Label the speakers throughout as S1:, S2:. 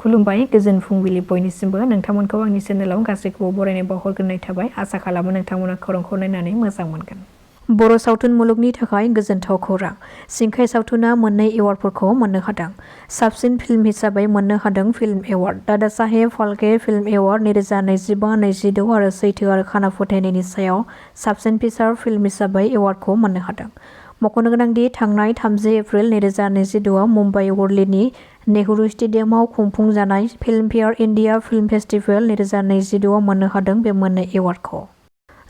S1: खुलुमबाय गोजोन फुंबिलि बयनिसिमबो नोंथांमोनखौ आंनि चेनेलाव गासैखौबो बरायनाय बावहरग्रोनाय थाबाय आसा खालामो नोंथांमोना खौरांखौ नायनानै मोजां मोनगोन। बर' सावथुन मुलुगनि थाखाय गोजोनथाव खौरां। सिंखाय सावथुना मोननै एवार्डफोरखौ मोननो हादों। साबसिन फिल्म हिसाबै मोननो हादों film award Dada Saheb Phalke film award 2025-26 आरो सैथो आरो खाना फोथायनायनि सायाव साबसिन फिचार फिल्म हिसाबै एवार्डखौ मोननो हादों। मख'नो गोनांदि थांनाय 30 एप्रिल 2026 मुम्बाइ वर्लीनि नेहरू स्टेडियामाव खुंफुंजानाय फिल्मफेयार इन्डिया फिल्म फेस्टिभेल 2026 मोननो हादों बे मोननै एवार्डखौ।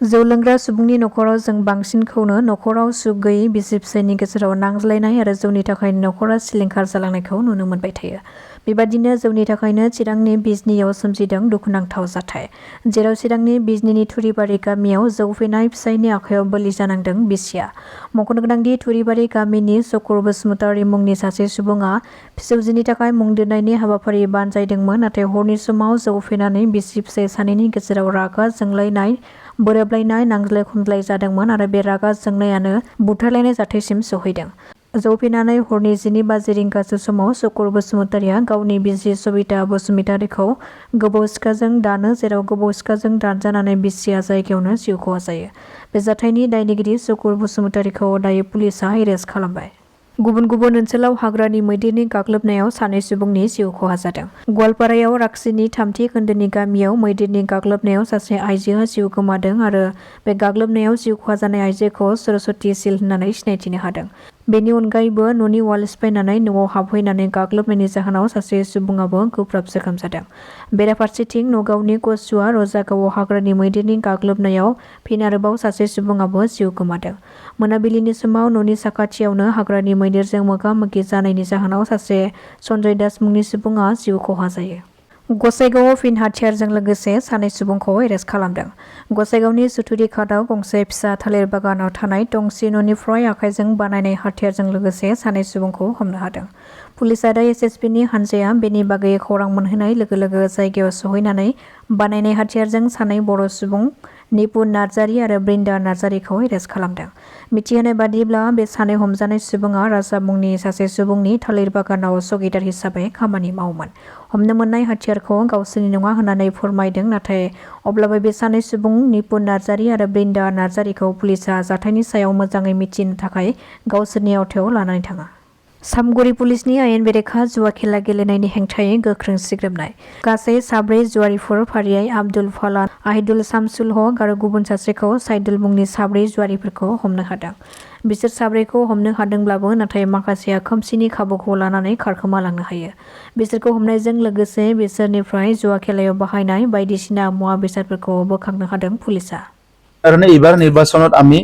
S1: जौ लोंग्रा सुबुंनि न'खराव जों बांसिनखौनो न'खराव सुख गैयै बिसि-फिसायनि गेजेराव नांज्लायनाय आरो जौनि थाखाय न'खरा सिलिंखार जालांनायखौ नुनो मोनबाय थायो। बेबादिनो जौनि थाखायनो चिरांनि बिजनीयाव सोमजिदों दुखुनांथाव जाथाय। जेराव चिरांनि बिजनीनि थुरिबारि गामियाव जौ फेनाय फिसायनि आखायाव बोलि जानांदों बिसिया। मख'नो गोनांदि थुरिबारि गामिनि चक्र बसुमतारी मुंनि सासे सुबुङा फिसौजोनि थाखाय मुं दोन्नायनि हाबाफारि बानजायदोंमोन, नाथाय हरनि समाव जौ फेनानै बिसि-फिसाय सानैनि गेजेराव रागा जोंलायनाय, बोराबलायनाय, नांज्लाय खमज्लाय जादोंमोन आरो बे रागा जोंनायानो बुथारलायनाय जाथायसिम सौहैदों। जौ फेनानै हरनि 12 रिंगासो समाव चक्र बसुमतारीया गावनि बिसि सबिता बसुमतारीखौ गोबौ सिखाजों दानो, जेराव गोबौ सिखाजों दानजानानै बिसिया जायगायावनो जिउ खहा जायो। बे जाथायनि दायनिगिरि चक्र बसुमतारीखौ दायो पुलिसआ एरेस्ट खालामबाय। गुबुन गुबुन ओनसोलाव हाग्रानि मैदेरनि गाग्लोबनायाव सानै सुबुंनि जिउ खहा जादों। गवालपारायाव राक्सिनि 3थि खोन्दोनि गामियाव मैदेरनि गाग्लोबनायाव सासे आइजोआ जिउ गोमादों आरो बे गाग्लोबनायाव जिउ खहा जानाय आइजोखौ सरस्वती सिल होननानै सिनायथिनो हादों। बेनि अनगायैबो न'नि वाल सिफायनानै न'आव हाबहैनानै गाग्लोबनायनि जाहोनाव सासे सुबुङाबो गोब्राब जोखोम जादों। बेराफारसेथिं नगावनि कसुवा रजागावआव हाग्रानि मैदेरनि गाग्लोबनायाव फिन आरोबाव सासे सुबुङाबो जिउ गोमादों। मोनाबिलिनि समाव न'नि साखाथियावनो हाग्रानि मैदेरजों मोगा-मोगि जानायनि जाहोनाव सासे सन्जय दास मुंनि सुबुङा जिउ खहा जायो। गसाइगावआव फिन हाथियारजों लोगोसे सानै सुबुंखौ एरेस्ट खालामदों। गसाइगावनि सुथुरि घाटआव गंसे फिसा थालिर बागानाव थानाय टंसि न'निफ्राय आखाइजों बानायनाय हाथियारजों लोगोसे सानै सुबुंखौ हमनो हादों। पुलिस आरो एसएसबिनि हानजाया बेनि बागै खौरां मोनहोनाय लोगो लोगो जायगायाव सहैनानै बानायनाय हाथियारजों सानै बर' सुबुं निपुन नार्जारी आरो बृन्दा नार्जारीखौ एरेस्ट खालामदों। मिथिहोनाय बादिब्ला बे सानै हमजानाय सुबुङा राजा मुंनि सासे सुबुंनि थालिर बागानाव चौकीदार हिसाबै खामानि मावोमोन। हमनो मोननाय हाथियारखौ गावसोरनि नङा होननानै फोरमायदों, नाथाय अब्लाबो बे सानै सुबुं निपुन नार्जारी आरो बृन्दा नार्जारीखौ पुलिसआ जाथायनि सायाव मोजाङै मिथिनो थाखाय गावसोरनि आवथायाव लानानै थाङा। सामगुरि पुलिसनि आयेन बेरेखा जुवा खेला गेलेनायनि हेंथायै गोख्रों सिग्रोमनाय। गासै 4 जुवारिफोर फारियै आब्दुल फालान, আহিदुल शामसुल हक आरो गुबुन सासेखौ साइदुल मुंनि 4 जुवारिफोरखौ हमनो हादों। बिसोर 4खौ हमनो हादोंब्लाबो नाथाय माखासेया खोमसिनि खाबुखौ लानानै खारखोमालांनो हायो। बिसोरखौ हमनायजों लोगोसे बिसोरनिफ्राय जुवा खेलायाव बाहायनाय बायदिसिना मुवा बेसादफोरखौ बोखांनो हादों पुलिसआ।
S2: कारण एबार निर्वाचनत आमी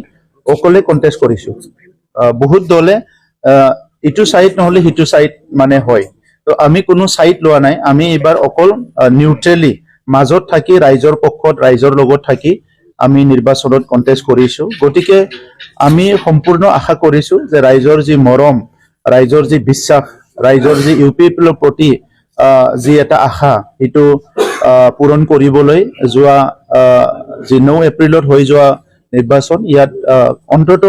S2: अकले कन्टेस्ट करिছো। बहुत दले इटु साइड নহলে हिटु साइड माने হয়। तो आमी कोनो साइड लोৱা নাই। आमी एबार अकल निउट्रेली মাজত থাকি ৰাইজৰ পক্ষত ৰাইজৰ লগত থাকি আমি নিৰ্বাচনত কন্টেষ্ট কৰিছো। গতিকে আমি সম্পূৰ্ণ আশা কৰিছো যে ৰাইজৰ যি মৰম, ৰাইজৰ যি বিশ্বাস, ৰাইজৰ যি ইউপিপিএলৰ প্ৰতি যি এটা আশা, এটো পূৰণ কৰিবলৈ যোৱা যি 9 এপ্ৰিলত হৈ যোৱা নিৰ্বাচন, ইয়াত অন্তত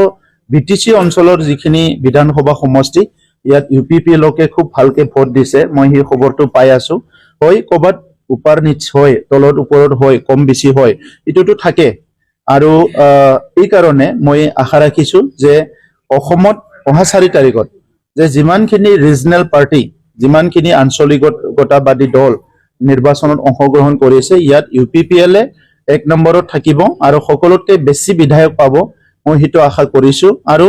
S2: বিটিচি অঞ্চলৰ যিখিনি বিধানসভা সমষ্টি, ইয়াত ইউপিপিএলকে খুব ভালকে ভোট দিছে। মই এই খবৰটো পাই আছো। হয় কবাত উপাৰ নিচ হয়, তলত ওপৰত হয়, কম বেছি হয়, এটোটো থাকে। আৰু এই কাৰণে মই আশা ৰাখিছো যে অসমত অহা 4 তাৰিখত যে যিমানখিনি ৰিজনেল পাৰ্টি, যিমানখিনি আঞ্চলিকতাবাদী দল নিৰ্বাচনত অংশগ্ৰহণ কৰিছে, ইয়াত ইউপিপিএলে 1 নম্বৰত থাকিব আৰু সকলোতকৈ বেছি বিধায়ক পাব, মই হিটো আশা কৰিছো। আৰু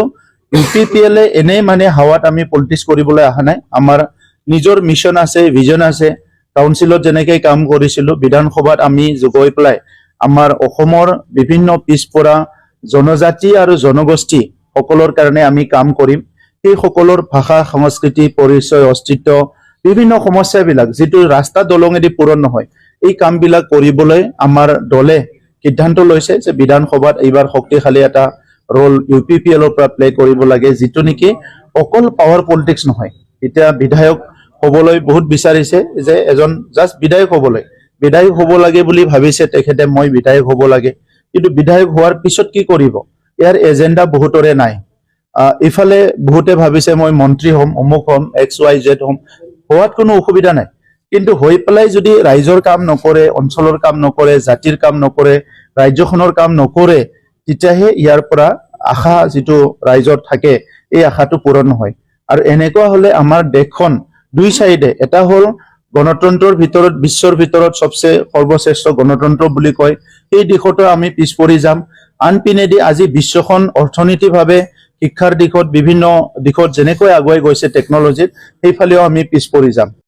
S2: ইউপিপিএলে এনে মানে হাৱাত আমি পলিটিক্স কৰিবলৈ আহা নাই। আমাৰ নিজৰ মিছন আছে, ভিজন আছে। কাউন্সিলত যেনেকৈ কাম কৰিছিলো, বিধানসভাত আমি গৈ পেলাই আমাৰ অসমৰ বিভিন্ন পিছপৰা জনজাতি আৰু জনগোষ্ঠী সকলৰ কাৰণে আমি কাম কৰিম। সেই সকলৰ ভাষা, সংস্কৃতি, পৰিচয়, অস্তিত্ব, বিভিন্ন সমস্যাবিলাক যিটো ৰাস্তা দলঙেদি পূৰণ নহয়, এই কামবিলাক কৰিবলৈ আমাৰ দলে সিদ্ধান্ত লৈছে যে বিধানসভাত এইবাৰ শক্তিশালী এটা ৰোল ইউপিপিএলৰ পৰা প্লে কৰিব লাগে, যিটো নেকি অকল পাৱাৰ পলিটিক্স নহয়। এতিয়া বিধায়ক হ'বলৈ বহুত বিচাৰিছে যে এজন জাষ্ট বিধায়ক হ'বলৈ, বিধায়ক হ'ব লাগে বুলি ভাবিছে তেখেতে, মই বিধায়ক হ'ব লাগে। কিন্তু বিধায়ক হোৱাৰ পিছত কি কৰিব, ইয়াৰ এজেন্ডা বহুতৰে নাই। ইফালে বহুতে ভাবিছে মই মন্ত্ৰী হ'ম, অমুক হ'ম, XYZ হ'ম, হোৱাত কোনো অসুবিধা নাই। কিন্তু হৈ পেলাই যদি ৰাইজৰ কাম নকৰে, অঞ্চলৰ কাম নকৰে, জাতিৰ কাম নকৰে, ৰাজ্যখনৰ কাম নকৰে, তেতিয়াহে ইয়াৰ পৰা আশা যিটো ৰাইজৰ থাকে এই আশাটো পূৰণ নহয়। আৰু এনেকুৱা হলে আমাৰ দেশখন দুই চাইডে, এটা হল গণতন্ত্ৰৰ ভিতৰত বিশ্বৰ ভিতৰত সবচে সৰ্বশ্ৰেষ্ঠ গণতন্ত্ৰ বুলি কয়, সেই দিশতো আমি পিছ পৰি যাম। আনপিনেদি আজি বিশ্বখন অৰ্থনৈতিকভাৱে শিক্ষাৰ দিশত বিভিন্ন দিশত যেনেকৈ আগুৱাই গৈছে টেকনলজিত, সেইফালেও আমি পিছ পৰি যাম।